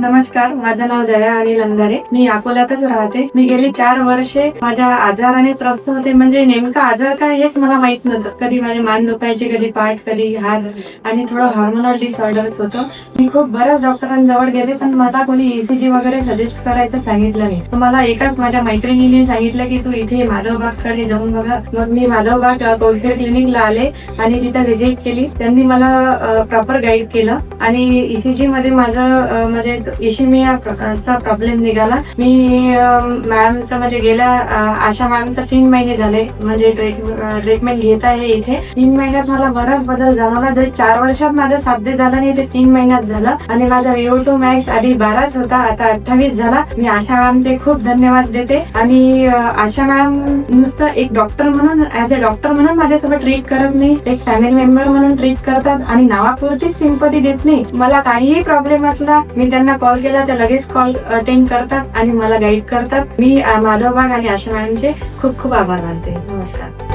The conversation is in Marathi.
नमस्कार, माझं नाव जया अनिल अंधारे. मी अकोल्यातच राहते. मी गेली 4 वर्षे माझ्या आजाराने त्रस्त होते. म्हणजे नेमका आजार काय हेच मला माहित नव्हतं. कधी माझे मान दुखायचे, कधी पाठ, कधी हात आणि थोडं हार्मोनल डिसऑर्डर्स होतं. मी खूप बऱ्याच डॉक्टरांजवळ गेले, पण मला कोणी ECG वगैरे सजेस्ट करायचं सांगितलं नाही. मला एकाच माझ्या मैत्रिणीने सांगितलं की तू इथे माधवबागकडे जाऊन बघा. मग मी माधवबाग कोविड क्लिनिकला आले आणि तिथं व्हिजिट केली. त्यांनी मला प्रॉपर गाईड केलं आणि ECG मध्ये माझं म्हणजे इशिमिया प्रकारचा प्रॉब्लेम निघाला. मी मॅमचं म्हणजे गेल्या आशा मॅमचं 3 महिने झाले म्हणजे ट्रीटमेंट घेत आहे इथे. 3 महिन्यात मला बराच बदल जाणवला. जर 4 वर्षात माझा साध्य झाला नाही ते 3 महिन्यात झालं. आणि माझा VO2 मॅक्स आधी 12च होता, आता 28 झाला. मी आशा मॅमचे खूप धन्यवाद देते. आणि आशा मॅम नुसतं एक डॉक्टर म्हणून ऍज अ डॉक्टर म्हणून माझ्यासोबत ट्रीट करत नाही, एक फॅमिली मेंबर म्हणून ट्रीट करतात आणि नावापुरतीच सिंपती देत नाही. मला काहीही प्रॉब्लेम असला मी त्यांना कॉल केला तर लगेच कॉल अटेंड करतात आणि मला गाईड करतात. मी माधवबाग आणि आशा मॅडमचे खूप खूप आभार मानते. नमस्कार.